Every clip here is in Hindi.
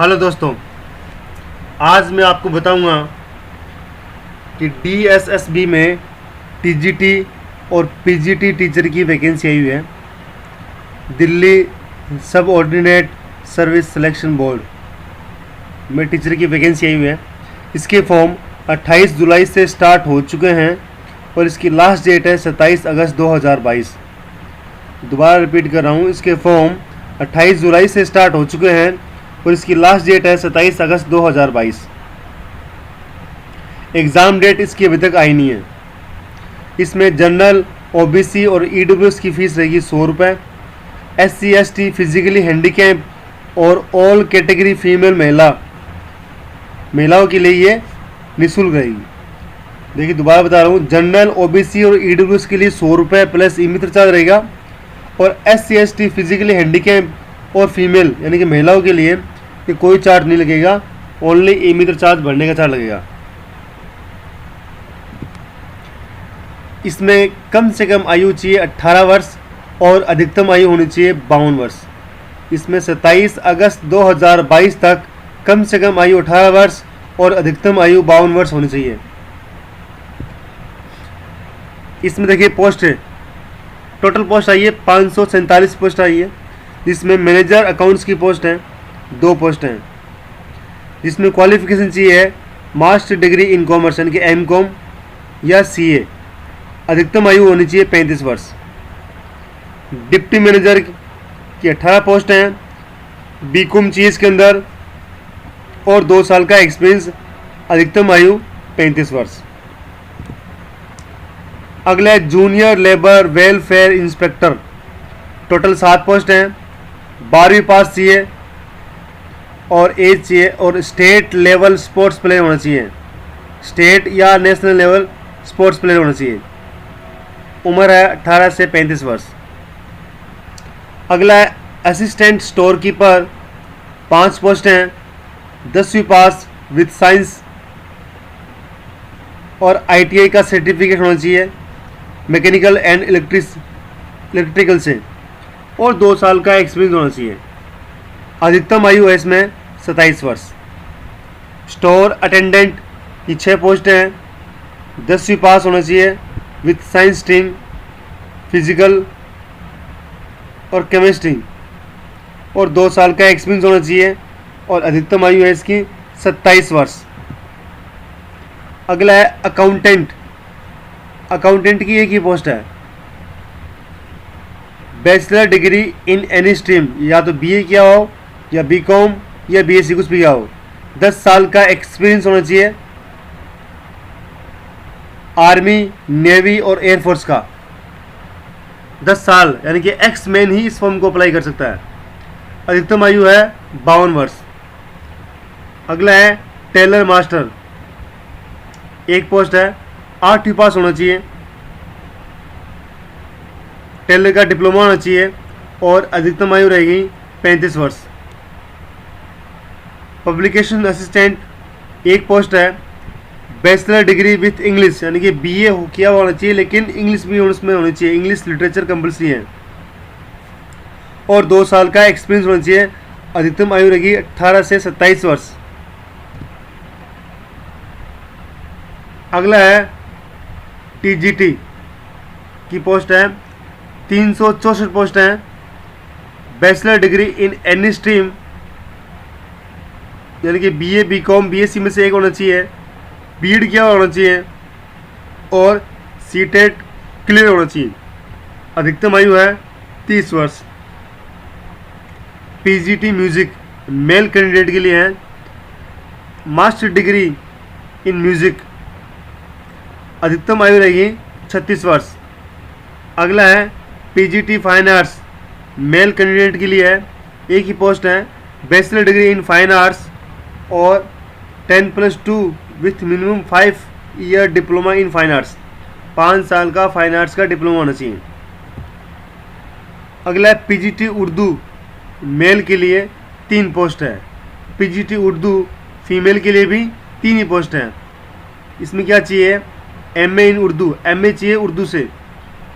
हेलो दोस्तों, आज मैं आपको बताऊंगा कि डीएसएसबी में टीजीटी और पीजीटी टीचर की वैकेंसी आई हुई है। दिल्ली सब ऑर्डिनेट सर्विस सिलेक्शन बोर्ड में टीचर की वैकेंसी आई हुई है। इसके फॉर्म 28 जुलाई से स्टार्ट हो चुके हैं और इसकी लास्ट डेट है 27 अगस्त 2022। दोबारा रिपीट कर रहा हूँ, इसके फॉर्म 28 जुलाई से स्टार्ट हो चुके हैं और इसकी लास्ट डेट है 27 अगस्त 2022। एग्ज़ाम डेट इसकी अभी तक आई नहीं है। इसमें जनरल, ओबीसी और ईडब्ल्यूएस की फ़ीस रहेगी 100 रुपये। SC ST फिजिकली हैंडीकैप और ऑल कैटेगरी फीमेल महिलाओं के लिए ये निःशुल्क रहेगी। देखिए दोबारा बता रहा हूँ, जनरल, ओबीसी और ईडब्ल्यूएस के लिए 100 रुपये प्लस ई मित्र चार्ज रहेगा और SC ST फिजिकली हैंडीकैप और फीमेल यानी कि महिलाओं के लिए ये कोई चार्ज नहीं लगेगा, ओनली ई मित्र चार्ज भरने का चार्ज लगेगा। इसमें कम से कम आयु चाहिए 18 वर्ष और अधिकतम आयु होनी चाहिए 52 वर्ष। इसमें 27 अगस्त 2022 तक कम से कम आयु 18 वर्ष और अधिकतम आयु 52 वर्ष होनी चाहिए। इसमें देखिए पोस्ट है, टोटल पोस्ट आई है 547 पोस्ट आई है, जिसमें मैनेजर अकाउंट्स की पोस्ट है 2 पोस्ट हैं, जिसमें क्वालिफिकेशन चाहिए है मास्टर डिग्री इन कॉमर्स यानी कि MCOM या CA। अधिकतम आयु होनी चाहिए 35 वर्ष। डिप्टी मैनेजर की 18 पोस्ट हैं, BCom चाहिए इसके अंदर और 2 साल का एक्सपीरियंस। अधिकतम आयु 35 वर्ष। अगला है junior labour welfare inspector, total 7 post हैं। 12वीं पास चाहिए और एज चाहिए और स्टेट लेवल स्पोर्ट्स प्लेयर होना चाहिए, स्टेट या नेशनल लेवल स्पोर्ट्स प्लेयर होना चाहिए। उम्र है 18 से 35 वर्ष। अगला है असिस्टेंट स्टोर कीपर, 5 पोस्ट हैं। 10वीं पास विद साइंस और ITI का सर्टिफिकेट होना चाहिए मैकेनिकल एंड इलेक्ट्रिकल से और 2 साल का एक्सपीरियंस होना चाहिए। अधिकतम आयु है इसमें 27 वर्ष। स्टोर अटेंडेंट की 6 पोस्ट हैं। 10वीं पास होना चाहिए विथ साइंस स्ट्रीम, फिजिकल और केमिस्ट्री और 2 साल का एक्सपीरियंस होना चाहिए और अधिकतम आयु है इसकी 27 वर्ष। अगला है अकाउंटेंट, अकाउंटेंट की एक ही पोस्ट है। Bachelor degree in any stream, या तो BA किया हो या BCom या BSc कुछ भी किया हो। 10 साल का एक्सपीरियंस होना चाहिए आर्मी, नेवी और एयरफोर्स का। 10 साल यानी कि एक्स मैन ही इस फॉर्म को अप्लाई कर सकता है। अधिकतम आयु है 52 वर्ष। अगला है टेलर मास्टर, 1 पोस्ट है। 8वीं पास होना चाहिए, टेलर का डिप्लोमा होना चाहिए और अधिकतम आयु रहेगी 35 वर्ष। पब्लिकेशन असिस्टेंट, 1 पोस्ट है। बैचलर डिग्री विथ इंग्लिश यानी कि BA किया होना चाहिए, लेकिन इंग्लिश भी उसमें होनी चाहिए, इंग्लिश लिटरेचर कंपल्सरी है और 2 साल का एक्सपीरियंस होना चाहिए। अधिकतम आयु रहेगी 18 से 27 वर्ष। अगला है TGT की पोस्ट है, 364 पोस्ट हैं। Bachelor degree in any stream यानी कि BA, BCom, BSc में से एक होना चाहिए, BEd किया होना चाहिए और CTET क्लियर होना चाहिए। अधिकतम आयु है 30 वर्ष। PGT म्यूज़िक मेल कैंडिडेट के लिए है, मास्टर डिग्री इन म्यूज़िक। अधिकतम आयु रहेगी 36 वर्ष। अगला है PGT fine arts, male candidate के लिए है, एक ही पोस्ट है। Bachelor degree in fine arts और 10+2 with minimum 5 year diploma in fine arts. 5 साल का फाइन आर्ट्स का डिप्लोमा होना चाहिए। अगला है PGT उर्दू, मेल के लिए 3 पोस्ट है। PGT उर्दू फीमेल के लिए भी 3 ही पोस्ट हैं। इसमें क्या चाहिए, MA इन उर्दू, MA चाहिए उर्दू से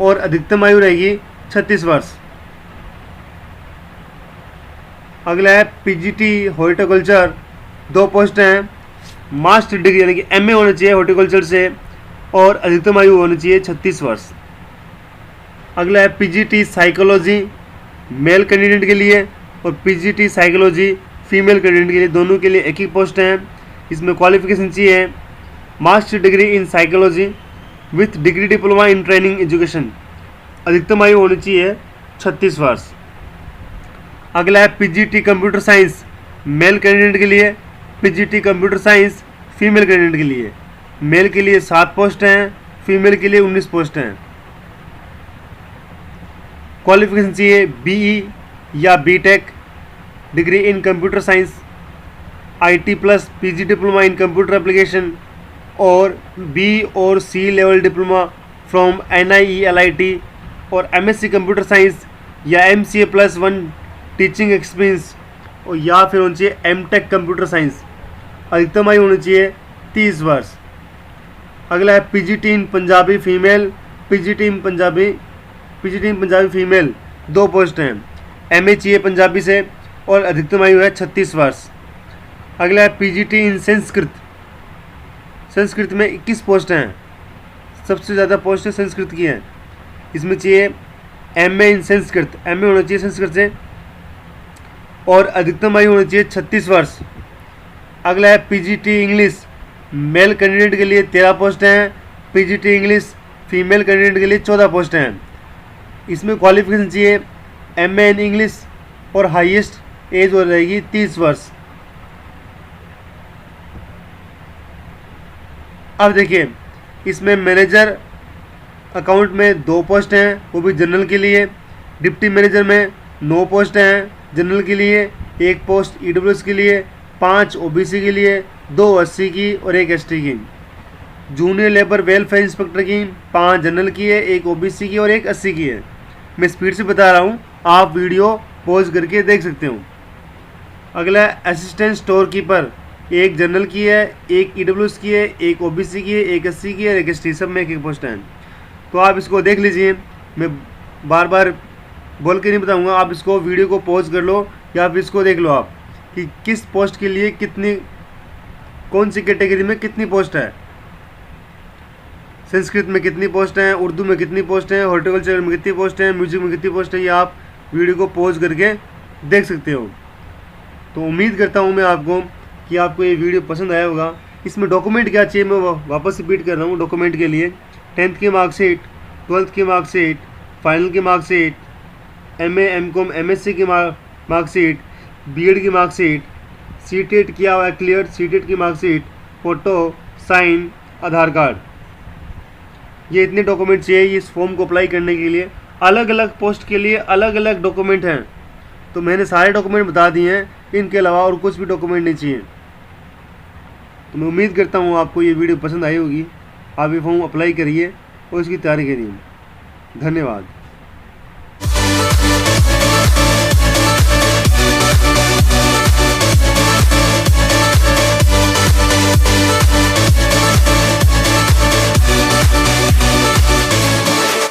और अधिकतम आयु रहेगी 36 वर्ष। अगला है पीजीटी हॉर्टिकल्चर, 2 पोस्ट हैं। मास्टर डिग्री यानी कि एमए होना चाहिए हॉर्टिकल्चर से और अधिकतम आयु होनी चाहिए 36 वर्ष। अगला है पीजीटी साइकोलॉजी मेल कैंडिडेट के लिए और पीजीटी साइकोलॉजी फीमेल कैंडिडेट के लिए, दोनों के लिए एक ही पोस्ट हैं। इसमें क्वालिफिकेशन चाहिए master degree in psychology with degree diploma in training education, अधिकतम आयु होनी चाहिए 36 वर्ष। अगला है PGT computer science male candidate के लिए, PGT computer science female candidate के लिए। मेल के लिए 7 पोस्ट हैं, फीमेल के लिए 19 पोस्ट हैं। क्वालिफिकेशन चाहिए बीई या BTech degree in computer science, IT plus PG diploma in computer application और बी और C level diploma from NIELIT और एमएससी कंप्यूटर साइंस या MCA +1 टीचिंग एक्सपीरियंस और या फिर होनी चाहिए एमटेक कंप्यूटर साइंस, अधिकतम आयु होनी चाहिए 30 वर्ष। अगला है पीजीटी इन पंजाबी फीमेल, पीजीटी इन पंजाबी फीमेल, 2 पोस्ट हैं। MA चाहिए पंजाबी से और अधिकतम आयु है 36 वर्ष। अगला है पीजीटी इन संस्कृत, संस्कृत में 21 पोस्ट हैं, सबसे ज़्यादा पोस्ट संस्कृत की हैं। इसमें चाहिए MA इन संस्कृत, MA होना चाहिए संस्कृत से और अधिकतम आयु होनी चाहिए 36 वर्ष। अगला है पीजीटी इंग्लिश मेल कैंडिडेट के लिए 13 पोस्ट हैं, पीजीटी इंग्लिश फीमेल कैंडिडेट के लिए 14 पोस्ट हैं। इसमें क्वालिफिकेशन चाहिए MA इन इंग्लिश और हाईएस्ट एज हो रहेगी 30 वर्ष। अब देखिए इसमें मैनेजर अकाउंट में 2 पोस्ट हैं, वो भी जनरल के लिए। डिप्टी मैनेजर में 9 पोस्ट हैं जनरल के लिए, 1 पोस्ट EWS के लिए, 5 OBC के लिए, 2 SC की और 1 ST की। जूनियर लेबर वेलफेयर इंस्पेक्टर की 5 जनरल की है, 1 OBC की और 1 SC की है। मैं स्पीड से बता रहा हूँ, आप वीडियो पॉज करके देख सकते हो। अगला असिस्टेंट स्टोर कीपर 1 जनरल की है, 1 EWS की है, 1 OBC की है, 1 SC की है, 1 ST, सब में 1 पोस्ट है। तो आप इसको देख लीजिए, मैं बार बार बोल के नहीं बताऊंगा, आप इसको वीडियो को पॉज कर लो या फिर इसको देख लो आप कि किस पोस्ट के लिए कितनी, कौन सी कैटेगरी में कितनी पोस्ट है। संस्कृत में कितनी पोस्ट हैं, उर्दू में कितनी पोस्ट हैं, हॉर्टिकल्चर में कितनी पोस्ट हैं, म्यूजिक में कितनी पोस्ट है, ये आप वीडियो को पॉज करके देख सकते हो। तो उम्मीद करता हूँ मैं आपको कि आपको ये वीडियो पसंद आया होगा। इसमें डॉक्यूमेंट क्या चाहिए मैं वापस रिपीट कर रहा हूँ। डॉक्यूमेंट के लिए 10th की मार्कशीट, 12th की मार्कशीट, फाइनल की मार्कशीट, MA MCOM MSc की मार्कशीट, BEd की मार्कशीट, CTET किया हुआ है क्लियर CTET की मार्कशीट, फ़ोटो, साइन, आधार कार्ड, ये इतने डॉक्यूमेंट चाहिए इस फॉर्म को अप्लाई करने के लिए। अलग अलग पोस्ट के लिए अलग अलग डॉक्यूमेंट हैं, तो मैंने सारे डॉक्यूमेंट बता दिए हैं, इनके अलावा और कुछ भी डॉक्यूमेंट नहीं चाहिए। तो मैं उम्मीद करता हूँ आपको ये वीडियो पसंद आई होगी। आप ये फॉर्म अप्लाई करिए और इसकी तैयारी करिए। धन्यवाद।